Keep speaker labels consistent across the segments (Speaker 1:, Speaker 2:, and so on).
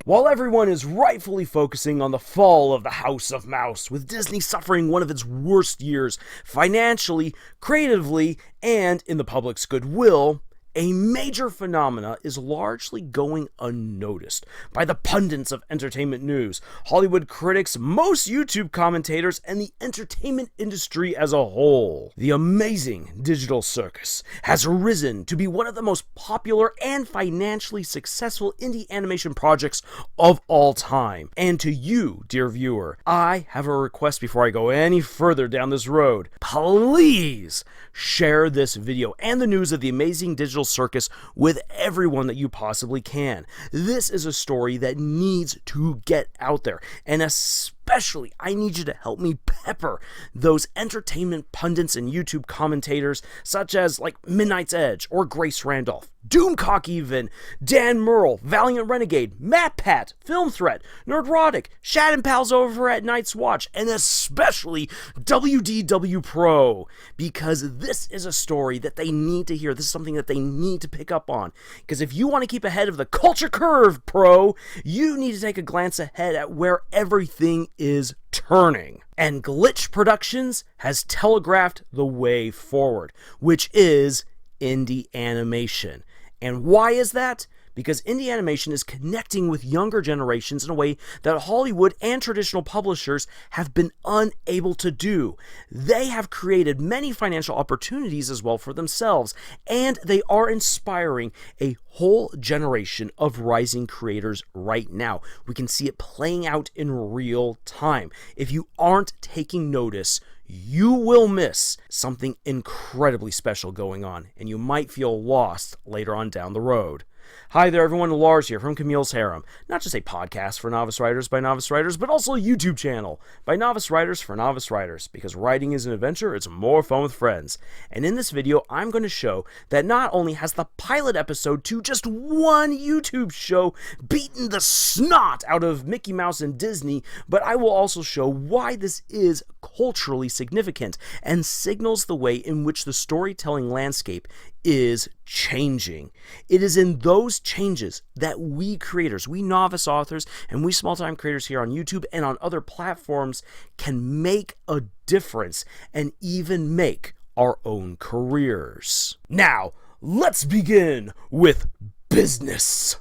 Speaker 1: While everyone is rightfully focusing on the fall of the House of Mouse, with Disney suffering one of its worst years financially, creatively, and in the public's goodwill, a major phenomena is largely going unnoticed by the pundits of entertainment news, Hollywood critics, most YouTube commentators, and the entertainment industry as a whole. The amazing digital circus has risen to be one of the most popular and financially successful indie animation projects of all time. And to you, dear viewer, I have a request before I go any further down this road. Please share this video and the news of the amazing digital circus with everyone that you possibly can. This is a story that needs to get out there, and especially I need you to help me pepper those entertainment pundits and YouTube commentators such as like Midnight's Edge or Grace Randolph, Doomcock even, Dan Murrell, Valiant Renegade, MatPat, Film Threat, Nerdrotic, Shad and Pals over at Night's Watch, and especially WDW Pro, because this is a story that they need to hear. This is something that they need to pick up on, because if you want to keep ahead of the culture curve, Pro, you need to take a glance ahead at where everything is turning. And Glitch Productions has telegraphed the way forward, which is indie animation. And why is that? Because indie animation is connecting with younger generations in a way that Hollywood and traditional publishers have been unable to do. They have created many financial opportunities as well for themselves, and they are inspiring a whole generation of rising creators right now. We can see it playing out in real time. If you aren't taking notice, you will miss something incredibly special going on, and you might feel lost later on down the road. Hi there everyone, Lars here from Camille's Harem. Not just a podcast for novice writers by novice writers, but also a YouTube channel by novice writers for novice writers, because writing is an adventure, it's more fun with friends. And in this video, I'm going to show that not only has the pilot episode to just one YouTube show beaten the snot out of Mickey Mouse and Disney, but I will also show why this is culturally significant and signals the way in which the storytelling landscape is changing. It is in those changes that we creators, we novice authors, and we small-time creators here on YouTube and on other platforms can make a difference and even make our own careers. Now, let's begin with business.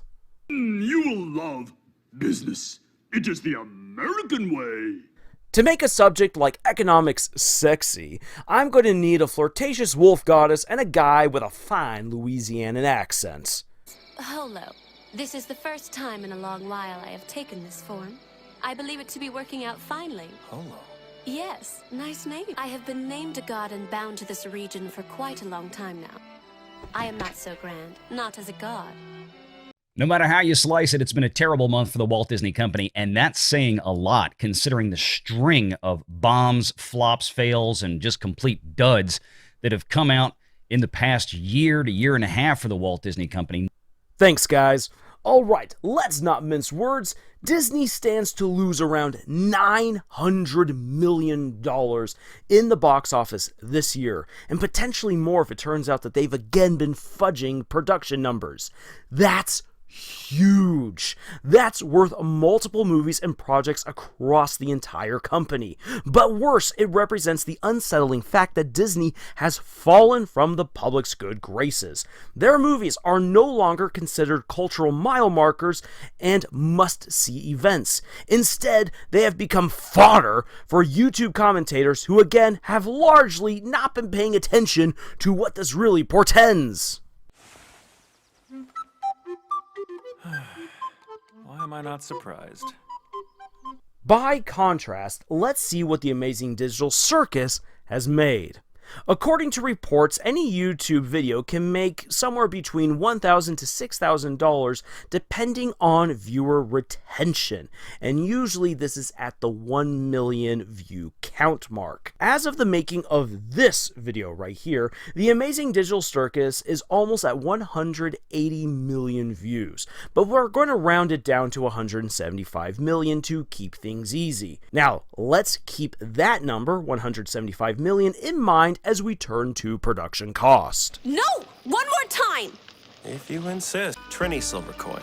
Speaker 2: You will love business. It is the American way.
Speaker 1: To make a subject like economics sexy, I'm going to need a flirtatious wolf goddess and a guy with a fine Louisianan accent.
Speaker 3: Hello. This is the first time in a long while I have taken this form. I believe it to be working out finely.
Speaker 4: Holo?
Speaker 3: Yes, nice name. I have been named a god and bound to this region for quite a long time now. I am not so grand, not as a god.
Speaker 4: No matter how you slice it, it's been a terrible month for the Walt Disney Company, and that's saying a lot considering the string of bombs, flops, fails, and just complete duds that have come out in the past year to year and a half for the Walt Disney Company.
Speaker 1: Thanks, guys. All right, let's not mince words. Disney stands to lose around $900 million in the box office this year, and potentially more if it turns out that they've again been fudging production numbers. That's huge. That's worth multiple movies and projects across the entire company. But worse, it represents the unsettling fact that Disney has fallen from the public's good graces. Their movies are no longer considered cultural mile markers and must-see events. Instead, they have become fodder for YouTube commentators who again have largely not been paying attention to what this really portends.
Speaker 5: Why am I not surprised?
Speaker 1: By contrast, let's see what the amazing digital circus has made. According to reports, any YouTube video can make somewhere between $1,000 to $6,000 depending on viewer retention, and usually this is at the 1 million view count mark. As of the making of this video right here, the amazing digital circus is almost at 180 million views, but we're going to round it down to 175 million to keep things easy. Now, let's keep that number, 175 million, in mind as we turn to production cost.
Speaker 3: No! One more time!
Speaker 5: If you insist. Trini silver coin.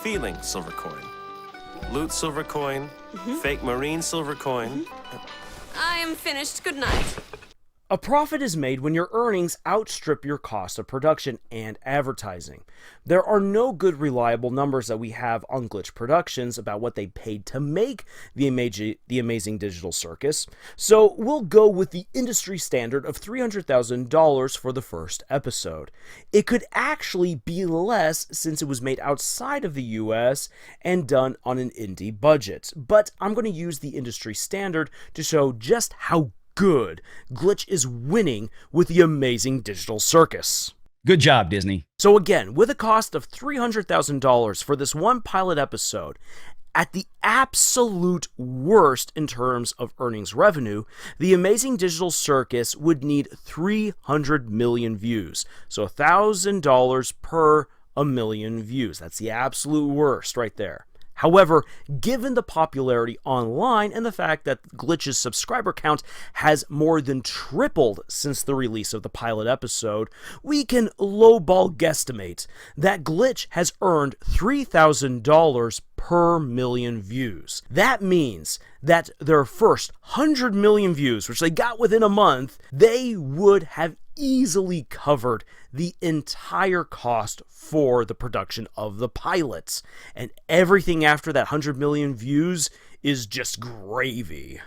Speaker 5: Feeling silver coin. Loot silver coin, fake marine silver coin.
Speaker 3: I am finished. Good night.
Speaker 1: A profit is made when your earnings outstrip your cost of production and advertising. There are no good reliable numbers that we have on Glitch Productions about what they paid to make the Amazing Digital Circus, so we'll go with the industry standard of $300,000 for the first episode. It could actually be less since it was made outside of the US and done on an indie budget, but I'm going to use the industry standard to show just how good Glitch is winning with the Amazing Digital Circus.
Speaker 4: Good job, Disney.
Speaker 1: So again, with a cost of $300,000 for this one pilot episode, at the absolute worst in terms of earnings revenue, the Amazing Digital Circus would need 300 million views. So $1,000 per a million views. That's the absolute worst right there. However, given the popularity online and the fact that Glitch's subscriber count has more than tripled since the release of the pilot episode, we can lowball guesstimate that Glitch has earned $3,000 per million views. That means that their first 100 million views, which they got within a month, they would have easily covered the entire cost for the production of the pilots. And everything after that 100 million views is just gravy.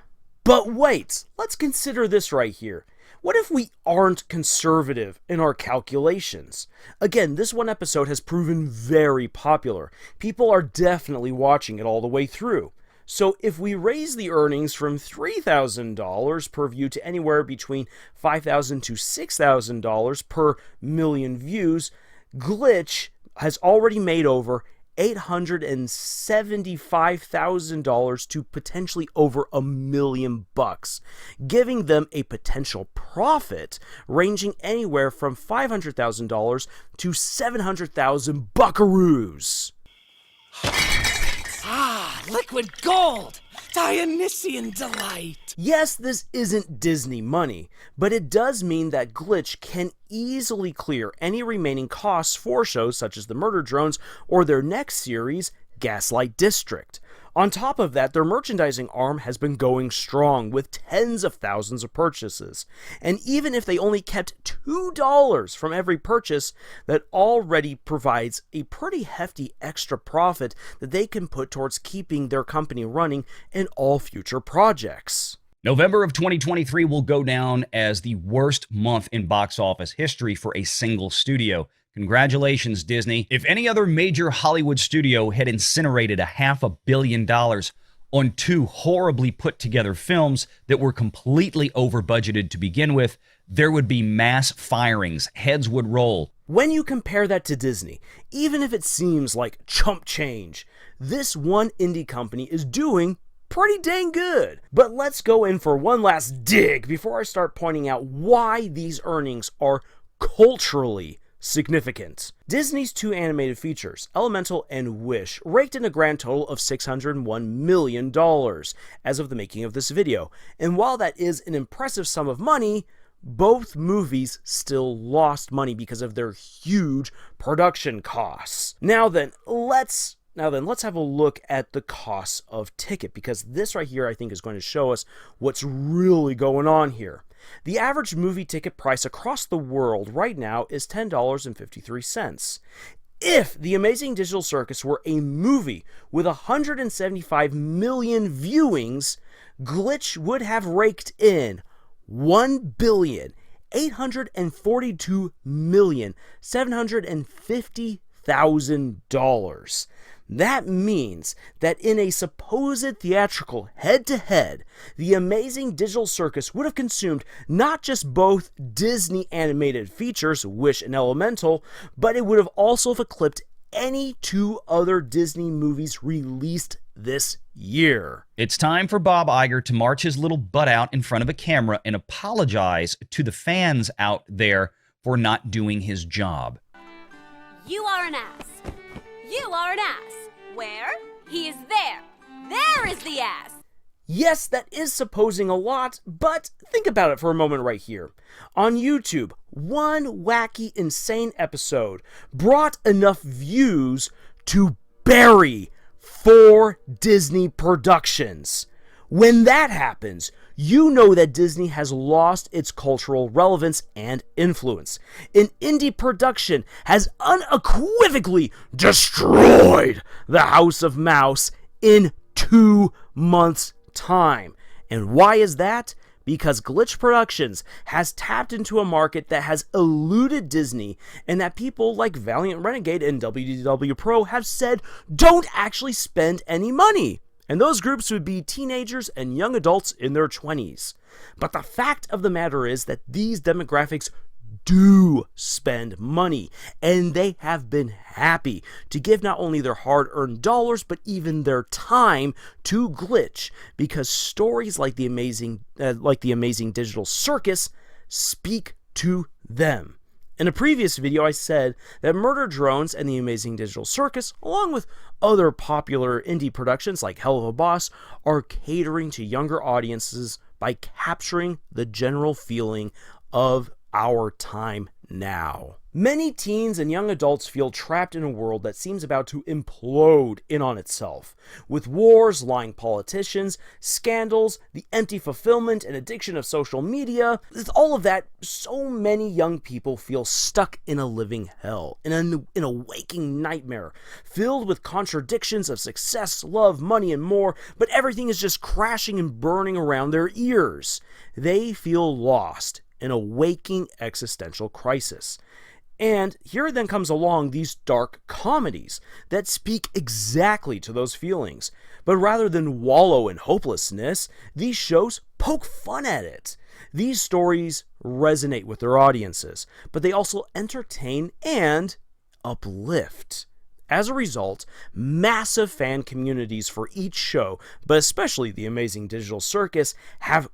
Speaker 1: But wait, let's consider this right here. What if we aren't conservative in our calculations? Again, this one episode has proven very popular. People are definitely watching it all the way through. So if we raise the earnings from $3,000 per view to anywhere between $5,000 to $6,000 per million views, Glitch has already made over $875,000 to potentially over $1 million, giving them a potential profit ranging anywhere from $500,000 to $700,000 buckaroos.
Speaker 6: Ah, liquid gold! Dionysian delight!
Speaker 1: Yes, this isn't Disney money, but it does mean that Glitch can easily clear any remaining costs for shows such as the Murder Drones or their next series, Gaslight District. On top of that, their merchandising arm has been going strong with tens of thousands of purchases. And even if they only kept $2 from every purchase, that already provides a pretty hefty extra profit that they can put towards keeping their company running in all future projects.
Speaker 4: November of 2023 will go down as the worst month in box office history for a single studio. Congratulations, Disney. If any other major Hollywood studio had incinerated $500 million on two horribly put together films that were completely over budgeted to begin with, there would be mass firings, heads would roll.
Speaker 1: When you compare that to Disney, even if it seems like chump change, this one indie company is doing pretty dang good. But let's go in for one last dig before I start pointing out why these earnings are culturally significant. Disney's two animated features, Elemental and Wish, raked in a grand total of $601 million as of the making of this video. And while that is an impressive sum of money, both movies still lost money because of their huge production costs. Now then, let's have a look at the costs of ticket, because this right here I think is going to show us what's really going on here. The average movie ticket price across the world right now is $10.53. If The Amazing Digital Circus were a movie with 175 million viewings, Glitch would have raked in $1,842,750,000. That means that in a supposed theatrical head-to-head, The Amazing Digital Circus would have consumed not just both Disney animated features, Wish and Elemental, but it would have also eclipsed any two other Disney movies released this year.
Speaker 4: It's time for Bob Iger to march his little butt out in front of a camera and apologize to the fans out there for not doing his job.
Speaker 3: You are an ass. You are an ass. Where? He is there. There is the ass.
Speaker 1: Yes, that is supposing a lot, but think about it for a moment right here. On YouTube, one wacky, insane episode brought enough views to bury 4 Disney productions. When that happens, you know that Disney has lost its cultural relevance and influence. An indie production has unequivocally destroyed the House of Mouse in 2 months' time. And why is that? Because Glitch Productions has tapped into a market that has eluded Disney and that people like Valiant Renegade and WDW Pro have said don't actually spend any money. And those groups would be teenagers and young adults in their 20s. But the fact of the matter is that these demographics do spend money, and they have been happy to give not only their hard-earned dollars, but even their time to Glitch, because stories like the amazing digital Circus speak to them. In a previous video, I said that Murder Drones and the Amazing Digital Circus, along with other popular indie productions like Hell of a Boss, are catering to younger audiences by capturing the general feeling of our time now. Many teens and young adults feel trapped in a world that seems about to implode in on itself. With wars, lying politicians, scandals, the empty fulfillment and addiction of social media, with all of that, so many young people feel stuck in a living hell, in a waking nightmare, filled with contradictions of success, love, money, and more, but everything is just crashing and burning around their ears. They feel lost in a waking existential crisis. And here then comes along these dark comedies that speak exactly to those feelings. But rather than wallow in hopelessness, these shows poke fun at it. These stories resonate with their audiences, but they also entertain and uplift. As a result, massive fan communities for each show, but especially the Amazing Digital Circus, have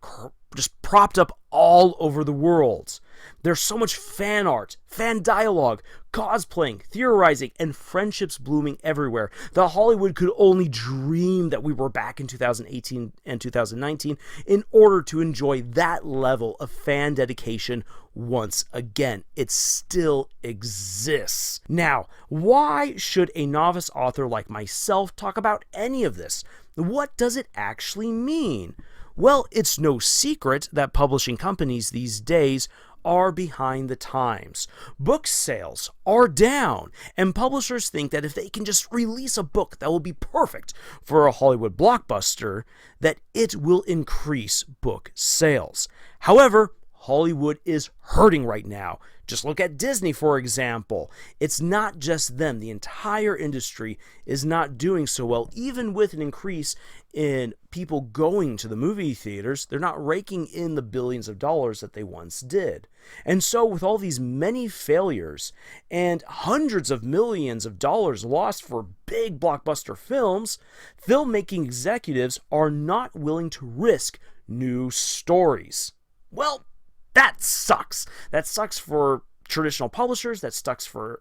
Speaker 1: just propped up all over the world. There's so much fan art, fan dialogue, cosplaying, theorizing, and friendships blooming everywhere that Hollywood could only dream that we were back in 2018 and 2019 in order to enjoy that level of fan dedication once again. It still exists. Now, why should a novice author like myself talk about any of this? What does it actually mean? Well, it's no secret that publishing companies these days are behind the times. Book sales are down, and publishers think that if they can just release a book that will be perfect for a Hollywood blockbuster, that it will increase book sales. However, Hollywood is hurting right now. Just look at Disney, for example. It's not just them. The entire industry is not doing so well. Even with an increase in people going to the movie theaters, they're not raking in the billions of dollars that they once did. And so with all these many failures and hundreds of millions of dollars lost for big blockbuster films, filmmaking executives are not willing to risk new stories. Well, that sucks. That sucks for traditional publishers, that sucks for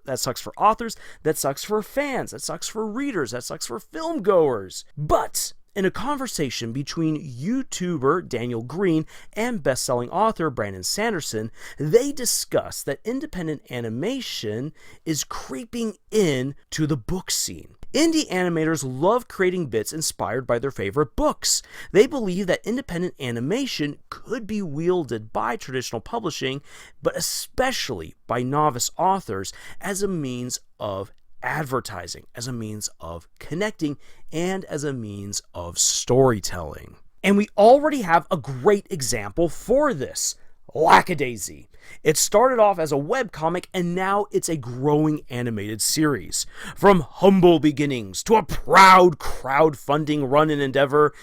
Speaker 1: authors, that sucks for fans, that sucks for readers, that sucks for film goers. But in a conversation between YouTuber Daniel Green and best-selling author Brandon Sanderson, they discuss that independent animation is creeping in to the book scene. Indie animators love creating bits inspired by their favorite books. They believe that independent animation could be wielded by traditional publishing, but especially by novice authors, as a means of advertising, as a means of connecting, and as a means of storytelling. And we already have a great example for this. Lackadaisy. It started off as a webcomic and now it's a growing animated series. From humble beginnings to a proud crowdfunding run and endeavor,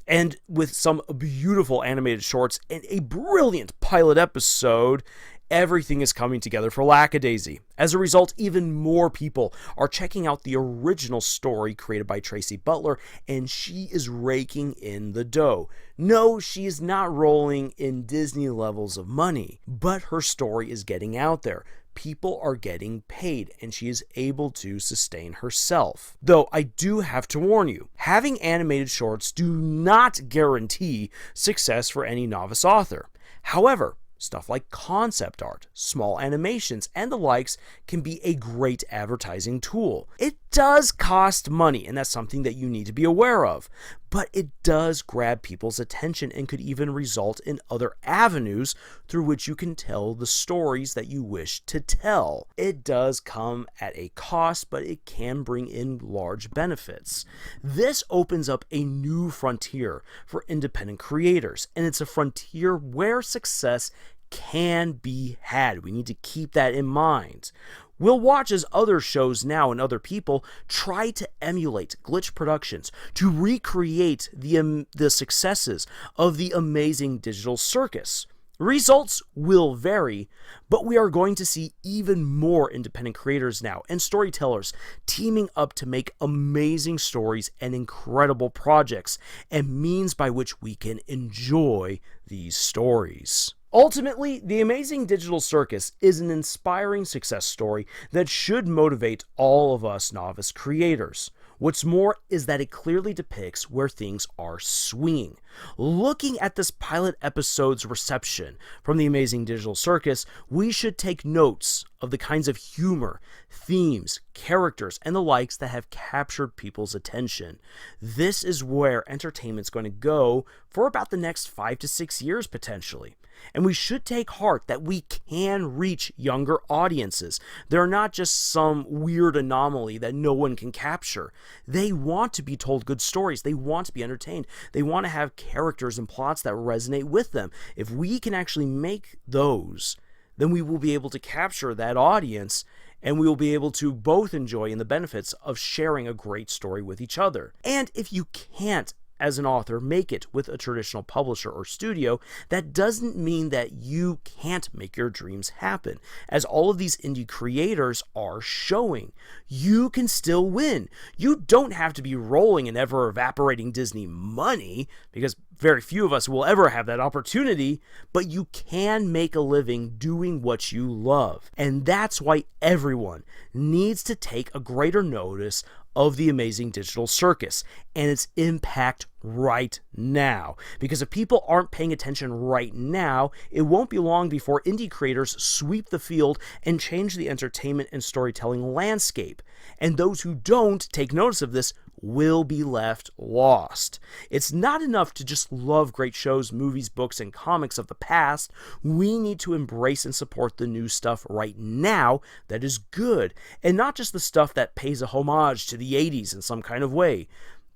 Speaker 1: and with some beautiful animated shorts and a brilliant pilot episode, everything is coming together for Lackadaisy. As a result, even more people are checking out the original story created by Tracy Butler, and she is raking in the dough. No, she is not rolling in Disney levels of money, but her story is getting out there. People are getting paid, and she is able to sustain herself. Though I do have to warn you, having animated shorts do not guarantee success for any novice author. However, Stuff like concept art, small animations, and the likes can be a great advertising tool. It does cost money, and that's something that you need to be aware of, but it does grab people's attention and could even result in other avenues through which you can tell the stories that you wish to tell. It does come at a cost, but it can bring in large benefits. This opens up a new frontier for independent creators, and it's a frontier where success can be had. We need to keep that in mind. We'll watch as other shows now and other people try to emulate Glitch Productions to recreate the successes of the amazing digital circus. Results will vary, but we are going to see even more independent creators now and storytellers teaming up to make amazing stories and incredible projects and means by which we can enjoy these stories. Ultimately, the Amazing Digital Circus is an inspiring success story that should motivate all of us novice creators. What's more is that it clearly depicts where things are swinging. Looking at this pilot episode's reception from the Amazing Digital Circus, we should take notes of the kinds of humor, themes, characters, and the likes that have captured people's attention. This is where entertainment's going to go for about the next 5 to 6 years potentially. And we should take heart that we can reach younger audiences. They're not just some weird anomaly that no one can capture. They want to be told good stories. They want to be entertained. They want to have characters and plots that resonate with them. If we can actually make those, then we will be able to capture that audience, and we will be able to both enjoy in the benefits of sharing a great story with each other. And if you can't, as an author, make it with a traditional publisher or studio, that doesn't mean that you can't make your dreams happen. As all of these indie creators are showing, you can still win. You don't have to be rolling in ever evaporating Disney money, because very few of us will ever have that opportunity, but you can make a living doing what you love. And that's why everyone needs to take a greater notice of the Amazing Digital Circus and its impact right now. Because if people aren't paying attention right now, it won't be long before indie creators sweep the field and change the entertainment and storytelling landscape. And those who don't take notice of this will be left lost. It's not enough to just love great shows, movies, books, and comics of the past. We need to embrace and support the new stuff right now that is good, and not just the stuff that pays a homage to the 80s in some kind of way.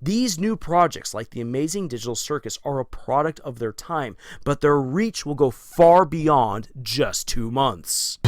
Speaker 1: These new projects, like the Amazing Digital Circus, are a product of their time, but their reach will go far beyond just 2 months.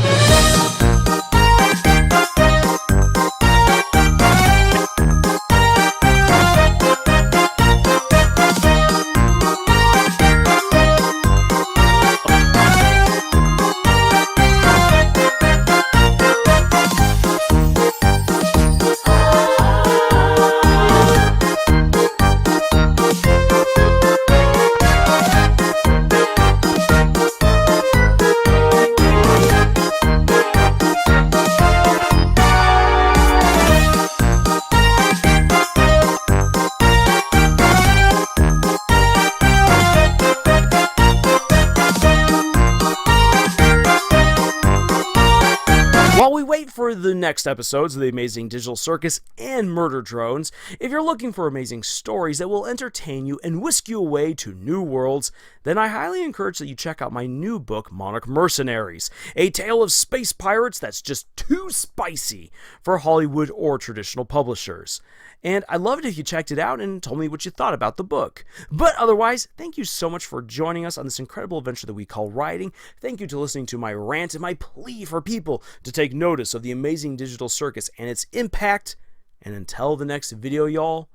Speaker 1: While we wait for the next episodes of the Amazing Digital Circus and Murder Drones, if you're looking for amazing stories that will entertain you and whisk you away to new worlds, then I highly encourage that you check out my new book, Monarch Mercenaries, a tale of space pirates that's just too spicy for Hollywood or traditional publishers. And I'd love it if you checked it out and told me what you thought about the book. But otherwise, thank you so much for joining us on this incredible adventure that we call writing. Thank you to listening to my rant and my plea for people to take notice of the Amazing Digital Circus and its impact. And until the next video, y'all,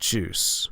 Speaker 1: tschüss.